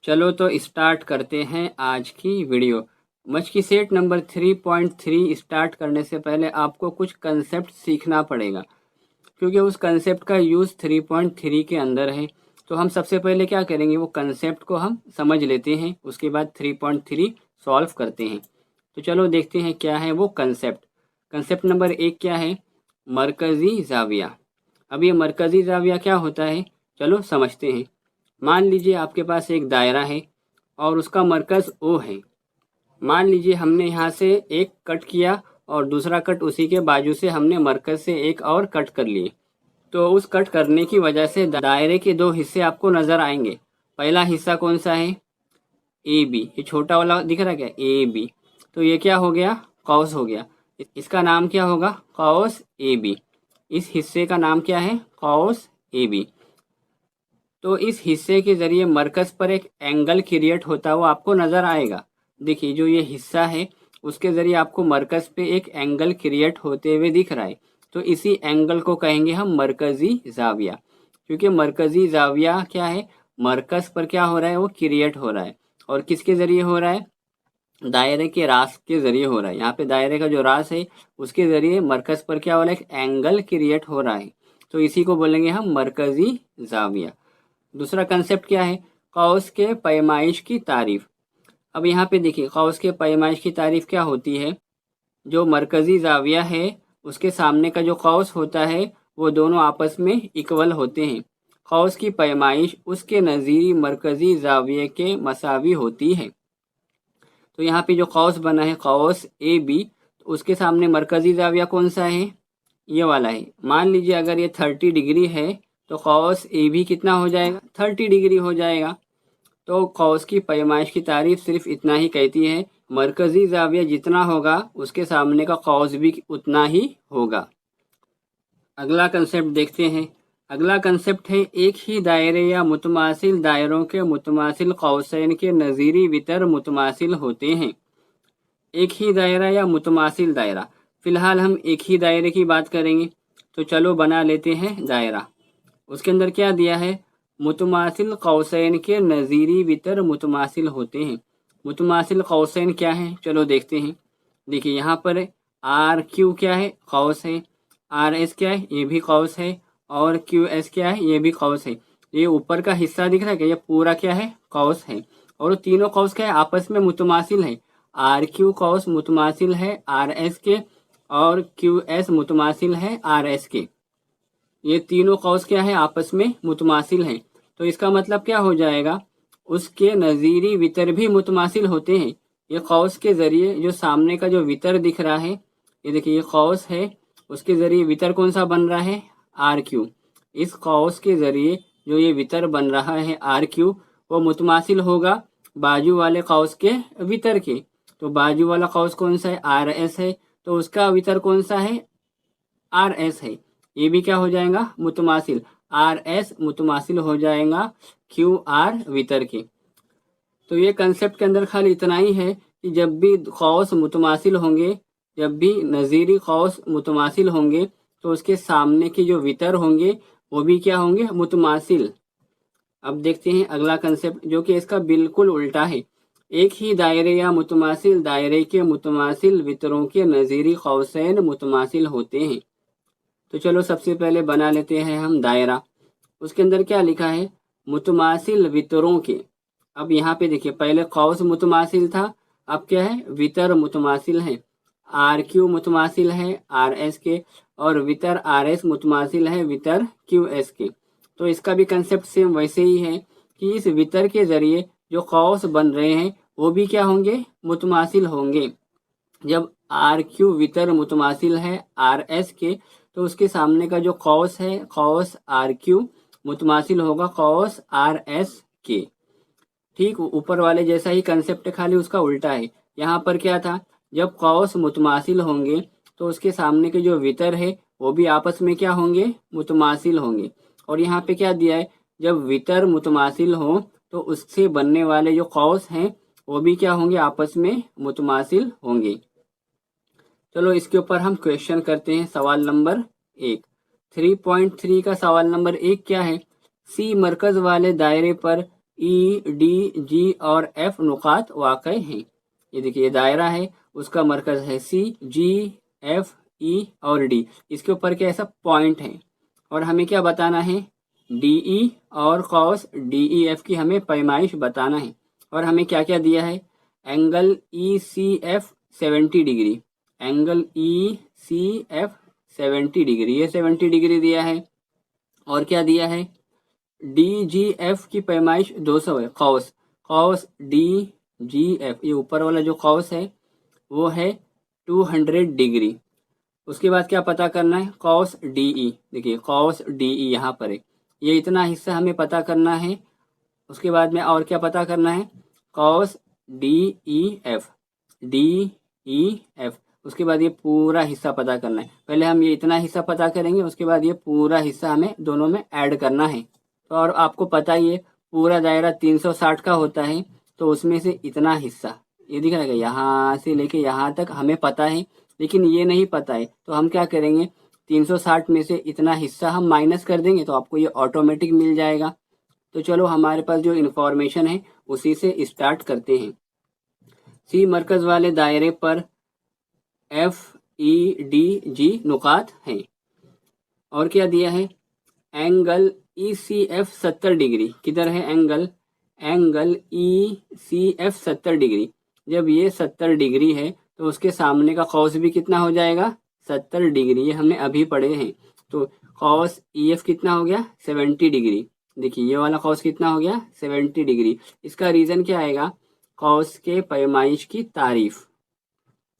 चलो तो स्टार्ट करते हैं आज की वीडियो। मच की सेट नंबर 3.3 स्टार्ट करने से पहले आपको कुछ कंसेप्ट सीखना पड़ेगा, क्योंकि उस कंसेप्ट का यूज़ 3.3 के अंदर है। तो हम सबसे पहले क्या करेंगे, वो कंसेप्ट को हम समझ लेते हैं, उसके बाद 3.3 सॉल्व करते हैं। तो चलो देखते हैं क्या है वो कंसेप्ट। कंसेप्ट नंबर 1 क्या है? मरकज़ी ज़ाविया। अब ये मरकज़ी ज़ाविया क्या होता है, चलो समझते हैं। मान लीजिए आपके पास एक दायरा है और उसका मरकज़ ओ है। मान लीजिए हमने यहाँ से एक कट किया और दूसरा कट उसी के बाजू से हमने मरकज़ से एक और कट कर लिए। तो उस कट करने की वजह से दायरे के दो हिस्से आपको नज़र आएंगे। पहला हिस्सा कौन सा है? A B. ये छोटा वाला दिख रहा है क्या? A B. तो ये क्या हो गया? कॉस हो गया। इसका नाम क्या होगा? Cos A B. इस हिस्से का नाम क्या है? Cos A B. तो इस हिस्से के ज़रिए मरकज़ पर एक एंगल क्रिएट होता है, वो आपको नज़र आएगा। देखिए जो ये हिस्सा है उसके ज़रिए आपको मरकज़ पे एक एंगल क्रिएट होते हुए दिख रहा है। तो इसी एंगल को कहेंगे हम मरकज़ी ज़ाविया, क्योंकि मरकज़ी ज़ाविया क्या है? मरकज़ पर क्या हो रहा है? वो क्रिएट हो रहा है। और किसके ज़रिए हो रहा है? दायरे के रास के ज़रिए हो रहा है। यहाँ पे दायरे का जो रास है उसके ज़रिए मरकज़ पर क्या हो रहा है? एक एंगल क्रिएट हो रहा है। तो इसी को बोलेंगे हम मरकज़ी ज़ाविया। दूसरा कंसेप्ट क्या है? कौस के पैमाइश की तारीफ। अब यहाँ पे देखिए कौस के पैमाइश की तारीफ क्या होती है? जो मरकज़ी ज़ाविया है उसके सामने का जो कौस होता है वो दोनों आपस में इक्वल होते हैं। कौस की पैमाइश उसके नज़ीरी मरकज़ी ज़ाविये के मसावी होती है। तो यहाँ पे जो कौस बना है कौस ए बी, तो उसके सामने मरकज़ी ज़ाविया कौन सा है? ये वाला है। मान लीजिए अगर ये 30 डिग्री है तो कौस ए भी कितना हो जाएगा? 30 डिग्री हो जाएगा। तो कौस की पैमाइश की तारीफ सिर्फ इतना ही कहती है, मरकज़ी ज़ाविया जितना होगा उसके सामने का कौस भी उतना ही होगा। अगला कंसेप्ट देखते हैं। अगला कंसेप्ट है एक ही दायरे या मुतमासिल दायरों के मुतमासिल कौसैन के नज़ीरी वितर मुतमासिल होते हैं। एक ही दायरा या मुतमासिल दायरा। फिलहाल हम एक ही दायरे की बात करेंगे। तो चलो बना लेते हैं दायरा। उसके अंदर क्या दिया है? मुतमासिल कौसैन के नज़ीरी वितर मुतमासिल होते हैं। मुतमासिल कौसैन क्या है, चलो देखते हैं। देखिए यहाँ पर आर क्यू क्या है? कौस है। आर एस क्या है? ये भी कौस है। और क्यू एस क्या है? ये भी कौस है। ये ऊपर का हिस्सा दिख रहा है क्या? ये पूरा क्या है? कौस है। और तीनों कौस क्या है? आपस में मुतमासिल है। आर क्यू कौस मुतमासिल है आर एस के, और क्यू एस मुतमासिल है आर एस के। ये तीनों कौस क्या है? आपस में मुतमासिल हैं। तो इसका मतलब क्या हो जाएगा? उसके नज़ीरी वितर भी मुतमासिल होते हैं। ये कौस के ज़रिए जो सामने का जो वितर दिख रहा है, ये देखिए ये कौस है, उसके ज़रिए वितर कौन सा बन रहा है? R Q. इस कौस के ज़रिए जो ये वितर बन रहा है आर क्यू, वो मुतमासिल होगा बाजू वाले कौस के वितर के। तो बाजू वाला कौस कौन सा है? आर एस है। तो उसका वितर कौन सा है? आर एस है। ये भी क्या हो जाएगा? मुतमासिल। आर एस मुतमासिल हो जाएगा क्यू आर वितर के। तो ये कंसेप्ट के अंदर खाली इतना ही है कि जब भी कौस मुतमासिल होंगे, जब भी नज़ीरी कौस मुतमासिल होंगे, तो उसके सामने के जो वितर होंगे वो भी क्या होंगे? मुतमासिल। अब देखते हैं अगला कंसेप्ट जो कि इसका बिल्कुल उल्टा है। एक ही दायरे या मुतमासिल दायरे के मुतमासिल वितरों के नज़ीरी कौसैन मुतमासिल होते हैं। तो चलो सबसे पहले बना लेते हैं हम दायरा। उसके अंदर क्या लिखा है? मुतमासिल वितरों के। अब यहाँ पे देखिए पहले कौस मुतमासिल था, अब क्या है? वितर मुतमासिल है। आर क्यू मुतमासिल है आर एस के, और वितर आर एस मुतमासिल है वितर क्यू एस के। तो इसका भी कंसेप्ट सेम वैसे ही है कि इस वितर के जरिए जो कौस बन रहे हैं वो भी क्या होंगे? मुतमासिल होंगे। जब आर क्यू वितर मुतमासिल है आर एस के, तो उसके सामने का जो कौस है कौस आर क्यू मुतमासिल होगा कौस आर एस के। ठीक ऊपर वाले जैसा ही कंसेप्ट, खाली उसका उल्टा है। यहाँ पर क्या था? जब कौस मुतमासिल होंगे तो उसके सामने के जो वितर है वो भी आपस में क्या होंगे? मुतमासिल होंगे। और यहाँ पे क्या दिया है? जब वितर मुतमासिल हो तो उससे बनने वाले जो कौस हैं वो भी क्या होंगे? आपस में मुतमासिल होंगे। चलो इसके ऊपर हम क्वेश्चन करते हैं। सवाल नंबर 1, 3.3 का सवाल नंबर 1 क्या है? सी मरकज वाले दायरे पर ई, डी, जी और एफ नुकात वाक़ हैं। ये देखिए ये दायरा है, उसका मरकज़ है सी, जी, एफ, ई और डी। इसके ऊपर क्या ऐसा पॉइंट है और हमें क्या बताना है, डी ई और कॉस डी ई एफ की हमें पैमाइश बताना है। और हमें क्या क्या दिया है, angle E C F 70 degree, angle E C F 70 degree, ये 70 डिग्री दिया है। और क्या दिया है, डी जी एफ की पैमाइश 200 है, cos cos D G F, ये ऊपर वाला जो कॉस है वो है 200 डिग्री। उसके बाद क्या पता करना है, कॉस डी ई, देखिए कॉस डी ई यहाँ पर है, ये इतना हिस्सा हमें पता करना है। उसके बाद में और क्या पता करना है, cos D E F, D E F. उसके बाद ये पूरा हिस्सा पता करना है। पहले हम ये इतना हिस्सा पता करेंगे, उसके बाद ये पूरा हिस्सा हमें दोनों में ऐड करना है। तो और आपको पता ही है पूरा दायरा 360 का होता है, तो उसमें से इतना हिस्सा ये दिख रहा है, यहाँ से लेके यहाँ तक हमें पता है, लेकिन ये नहीं पता है। तो हम क्या करेंगे, 360 में से इतना हिस्सा हम माइनस कर देंगे तो आपको ये ऑटोमेटिक मिल जाएगा। तो चलो हमारे पास जो इन्फॉर्मेशन है उसी से स्टार्ट करते हैं। सी मरकज़ वाले दायरे पर एफ ई डी जी नुकात हैं। और क्या दिया है, angle E C F 70 degree, किधर है angle, angle E C F 70 degree. जब ये 70 डिग्री है तो उसके सामने का कॉस भी कितना हो जाएगा, 70 डिग्री, ये हमने अभी पढ़े हैं। तो कॉस ई एफ कितना हो गया, 70 डिग्री। देखिए ये वाला कॉस कितना हो गया, 70 डिग्री। इसका रीज़न क्या आएगा, कॉस के पैमाइश की तारीफ,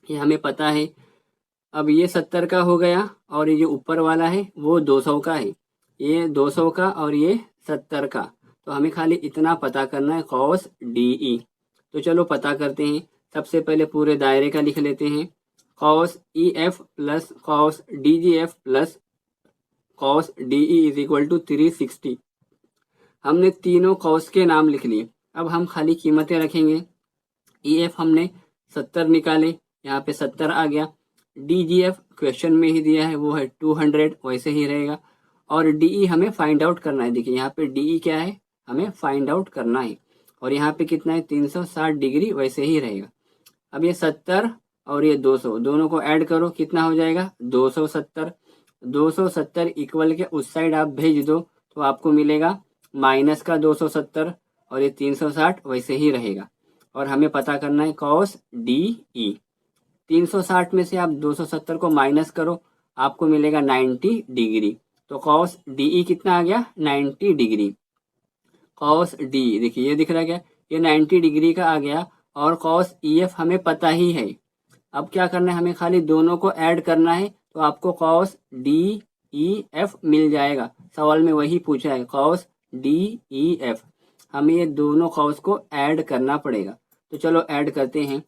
ये हमें पता है। अब ये 70 का हो गया और ये जो ऊपर वाला है वो 200 का है, ये 200 का और ये 70 का। तो हमें खाली इतना पता करना है, कॉस डी ई। तो चलो पता करते हैं। सबसे पहले पूरे दायरे का लिख लेते हैं, cos E F plus cos D G F plus cos D E is equal to 360। हमने तीनों कॉस के नाम लिख लिए। अब हम खाली कीमतें रखेंगे। ई एफ हमने 70 निकाले, यहाँ पे 70 आ गया। डी जी एफ क्वेश्चन में ही दिया है, वो है 200, वैसे ही रहेगा। और डी ई हमें फाइंड आउट करना है। देखिए यहाँ पे डी ई क्या है, हमें फाइंड आउट करना है। और यहाँ पे कितना है, 360 डिग्री, वैसे ही रहेगा। अब ये 70 और ये 200 दोनों को ऐड करो, कितना हो जाएगा, 270। 270 इक्वल के उस साइड आप भेज दो तो आपको मिलेगा माइनस का 270, और ये 360 वैसे ही रहेगा। और हमें पता करना है कॉस डी ई। 360 में से आप 270 को माइनस करो, आपको मिलेगा 90 डिग्री। तो कॉस डी ई कितना आ गया, 90 डिग्री। कॉस डी, देखिए ये दिख रहा है क्या, ये 90 डिग्री का आ गया। और कॉस ई एफ हमें पता ही है। अब क्या करना है, हमें खाली दोनों को ऐड करना है, तो आपको कॉस डी ई एफ मिल जाएगा। सवाल में वही पूछा है, कॉस डी ई एफ। हमें ये दोनों कॉस को ऐड करना पड़ेगा। तो चलो ऐड करते हैं।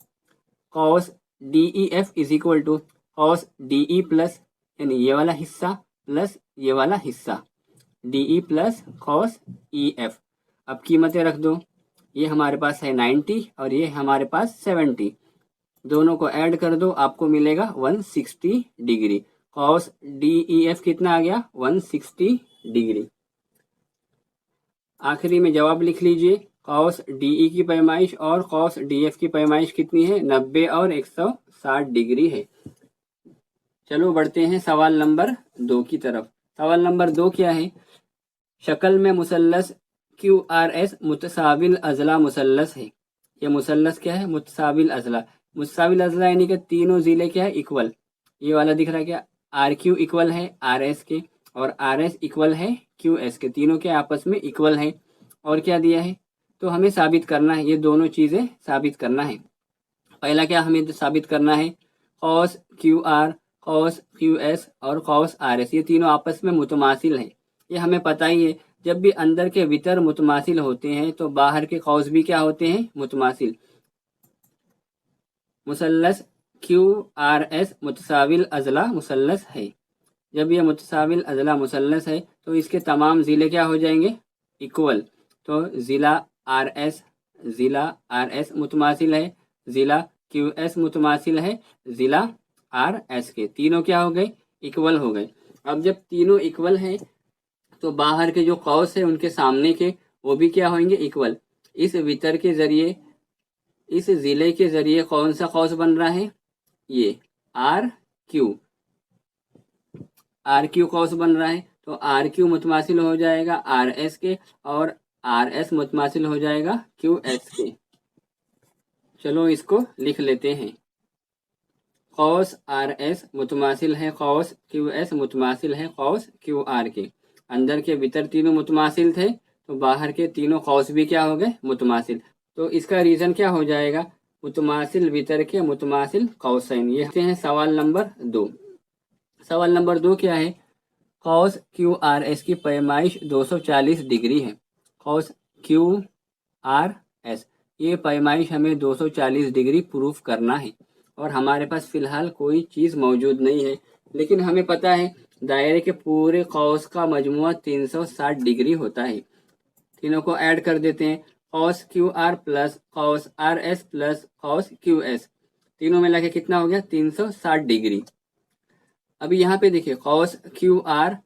Cos D E F is equal to cos D E plus, यानी ये वाला हिस्सा प्लस ये वाला हिस्सा, D E plus cos E F. अब कीमतें रख दो, ये हमारे पास है 90 और ये हमारे पास 70। दोनों को ऐड कर दो, आपको मिलेगा 160 degree. Cos D E F कितना आ गया, 160 डिग्री। आखिरी में जवाब लिख लीजिए, कॉस डी ई की पैमाइश और कॉस डी एफ की पैमाइश कितनी है, 90 और 160 डिग्री है। चलो बढ़ते हैं सवाल नंबर 2 की तरफ। सवाल नंबर 2 क्या है, शक्ल में मुसल्लस क्यू आर एस मुतसाविल अजला मुसल्लस है। ये मुसल्लस क्या है, मुतसाविल अजला। मुतसाविल अजला यानी कि तीनों जिले क्या है, इक्वल। ये वाला दिख रहा है क्या, आर क्यू इक्वल है आर एस के, और आर एस इक्वल है क्यू एस के, तीनों के आपस में इक्वल है। और क्या दिया है, तो हमें साबित करना है, ये दोनों चीज़ें साबित करना है। पहला क्या हमें साबित करना है, cos Q are, cos Q S और कॉस आर एस, ये तीनों आपस में मुतमासिल हैं। ये हमें पता ही है, जब भी अंदर के वितर मुतमासिल होते हैं तो बाहर के कॉस भी क्या होते हैं, मुतमासिल। मुसल्लस क्यू आर एस मुतसाविल अजला मुसल्लस है। जब ये मुतसाविल अजला मुसल्लस है तो इसके तमाम ज़िले क्या हो जाएंगे, इक्वल। तो ज़िला आर एस मुतमासिल है, ज़िला क्यू एस मुतमासिल है, ज़िला आर एस के, तीनों क्या हो गए, इक्वल हो गए। अब जब तीनों इक्वल हैं तो बाहर के जो कॉस है उनके सामने के वो भी क्या होंगे, इक्वल। इस वितर के जरिए, इस जिले के जरिए कौन सा कौस बन रहा है? ये आर क्यू कौस बन रहा है। तो आर क्यू मुतमासिल हो जाएगा आर एस के, और आर एस मुतमासिल हो जाएगा क्यू एस के। चलो इसको लिख लेते हैं। कौस आर एस मुतमासिल है कौस क्यू एस, मुतमासिल है कौस क्यू आर के। अंदर के भीतर तीनों मुतमासिल थे, तो बाहर के तीनों कौस भी क्या हो गए? मुतमासिल। तो इसका रीजन क्या हो जाएगा? मुतमासिल भीतर के मुतमासिल कौसैन। ये हैं सवाल नंबर 2। सवाल नंबर 2 क्या है? कॉस क्यू आर एस की पैमाइश 240 डिग्री है। कॉस क्यू आर एस, ये पैमाइश हमें 240 डिग्री प्रूफ करना है, और हमारे पास फिलहाल कोई चीज़ मौजूद नहीं है, लेकिन हमें पता है दायरे के पूरे कॉस का मजमुआ 360 डिग्री होता है। तीनों को ऐड कर देते हैं। Cos Q R plus cos R S plus cos Q S, तीनों मिला के कितना हो गया? 360 डिग्री। अभी यहाँ पे देखिए कॉस क्यू आर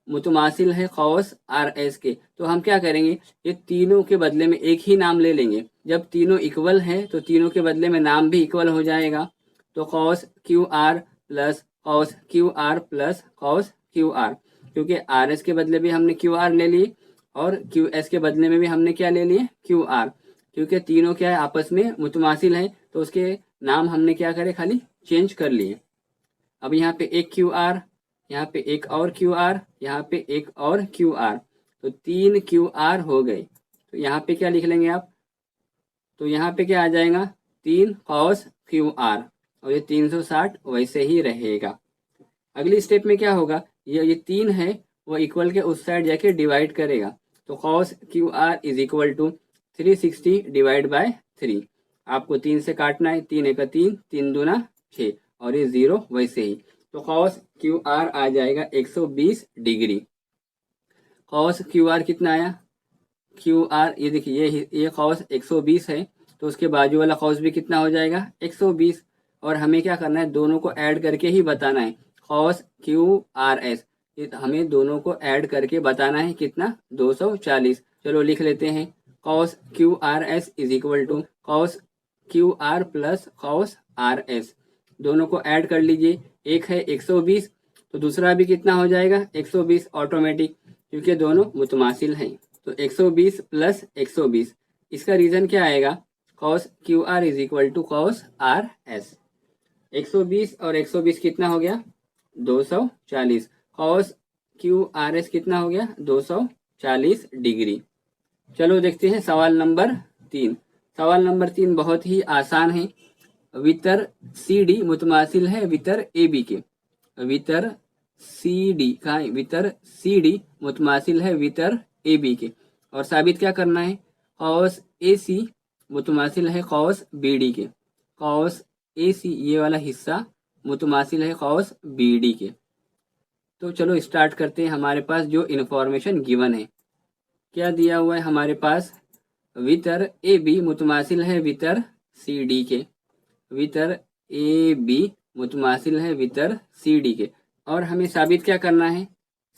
मुतमासिल है कॉस आर एस के, तो हम क्या करेंगे? ये तीनों के बदले में एक ही नाम ले लेंगे। जब तीनों इक्वल है तो तीनों के बदले में नाम भी इक्वल हो जाएगा। तो cos Q R plus cos Q R plus cos Q are, क्योंकि आर एस के बदले भी हमने क्यू आर ले लिए, और क्यू एस के बदले में भी हमने क्या ले लिए? Q R. क्योंकि तीनों क्या है? आपस में मुतमासिल है, तो उसके नाम हमने क्या करे? खाली चेंज कर लिए। अब यहाँ पे एक क्यू आर, यहाँ पे एक और क्यू आर, यहाँ पे एक और क्यू आर, तो 3 क्यू आर हो गए। तो यहाँ पे क्या लिख लेंगे आप? तो यहाँ पे क्या आ जाएगा? 3 कॉस क्यू आर, और ये 360 वैसे ही रहेगा। अगली स्टेप में क्या होगा? ये 3 है, वो इक्वल के उस साइड जाके डिवाइड करेगा। तो cos Q R is equal to 360 divide by 3। आपको 3 से काटना है। 3 एक 3, 3 दूना 6, और ये 0 वैसे ही। तो कॉस क्यू आर आ जाएगा 120 डिग्री। कॉस क्यू आर कितना आया? क्यू आर ये देखिए, ये कॉस 120 है, तो उसके बाजू वाला कॉस भी कितना हो जाएगा? 120। और हमें क्या करना है? दोनों को ऐड करके ही बताना है। कॉस क्यू आर एस, हमें दोनों को ऐड करके बताना है कितना? 240। चलो लिख लेते हैं। Cos Q R S is equal to cos Q R plus cos R S. दोनों को ऐड कर लीजिए। एक है 120, तो दूसरा भी कितना हो जाएगा? 120 ऑटोमेटिक, क्योंकि दोनों मुतमासिल हैं। तो 120 प्लस 120, इसका रीजन क्या आएगा? Cos Q R is equal to cos R S. 120 और 120 कितना हो गया? 240। कॉस क्यू आर एस कितना हो गया? 240 डिग्री। चलो देखते हैं सवाल नंबर 3। सवाल नंबर 3 बहुत ही आसान है। वितर सी डी मुतमासिल है वितर ए बी के। वितर सी डी का, वितर सी डी मुतमासिल है वितर ए बी के, और साबित क्या करना है? कॉस ए सी मुतमासिल है कॉस बी डी के। कॉस ए सी ये वाला हिस्सा मुतमासिल है कॉस बी डी के। तो चलो स्टार्ट करते हैं। हमारे पास जो इन्फॉर्मेशन गिवन है, क्या दिया हुआ है हमारे पास? वितर ए बी मुतमासिल है वितर सी डी के। वितर ए बी मुतमासिल है वितर सी डी के, और हमें साबित क्या करना है?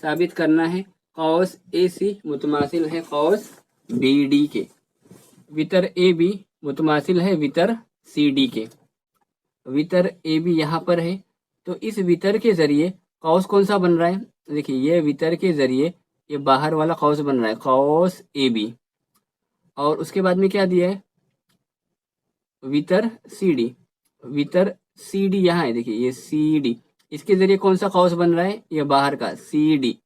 साबित करना है कॉस ए सी मुतमासिल है कॉस बी डी के। वितर ए बी मुतमासिल है वितर सी डी के। वितर ए बी यहाँ पर है, तो इस वितर के जरिए कॉस कौन सा बन रहा है? देखिए ये वितर के जरिए ये बाहर वाला कॉस बन रहा है कॉस ए बी, और उसके बाद में क्या दिया है? वितर सी डी। वितर सी डी यहाँ है, देखिए ये सी डी, इसके जरिए कौन सा कॉस बन रहा है? ये बाहर का C D.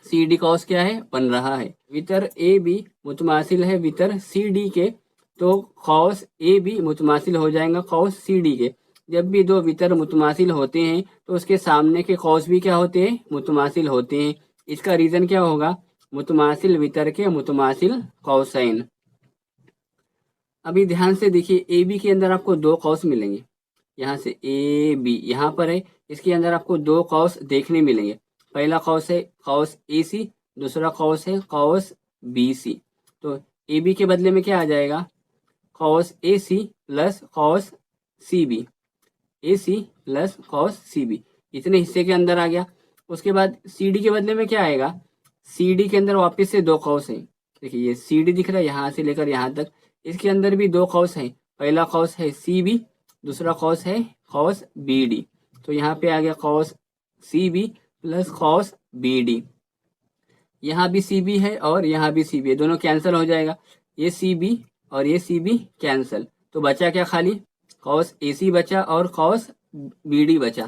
C D cos क्या है? बन रहा है। वितर ए बी मुतमासिल है वितर सी डी के, तो कॉस ए बी मुतमासिल हो जाएगा कॉस सी डी के। जब भी दो वितर मुतमासिल होते हैं तो उसके सामने के कॉस भी क्या होते हैं? मुतमासिल होते हैं। इसका रीजन क्या होगा? मुतमासिल वितर के मुतमासिल कौसैन। अभी ध्यान से देखिए, ए बी के अंदर आपको 2 कौस मिलेंगे। यहाँ से ए बी यहाँ पर है, इसके अंदर आपको 2 कौस देखने मिलेंगे। पहला कौस है कौस ए सी, दूसरा कौस है कौस बी सी। तो ए बी के बदले में क्या आ जाएगा? कौस ए सी प्लस कौस सी बी। ए सी प्लस कौस सी बी, इतने हिस्से के अंदर आ गया। उसके बाद सी डी के बदले में क्या आएगा? सी डी के अंदर वापस से 2 कौस है, देखिए ये सी डी दिख रहा है यहाँ से लेकर यहाँ तक, इसके अंदर भी दो कौस है, पहला कौस है सी बी, दूसरा कौस है कौस बी डी। तो यहाँ पे आ गया cos C B plus cos B D. यहाँ भी सी बी है और यहाँ भी सी बी है, दोनों कैंसिल हो जाएगा, ये सी बी और ये सी बी कैंसिल, तो बचा क्या खाली कॉस ए सी बचा और कॉस बी डी बचा।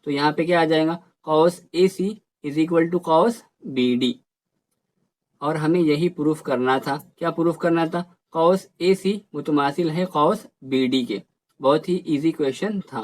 तो यहाँ पे क्या आ जाएगा cos A C is equal to cos B D. और हमें यही प्रूफ करना था, क्या प्रूफ करना था, कॉस ए सी मुतमासिल है कॉस बी डी के। बहुत ही इजी क्वेश्चन था।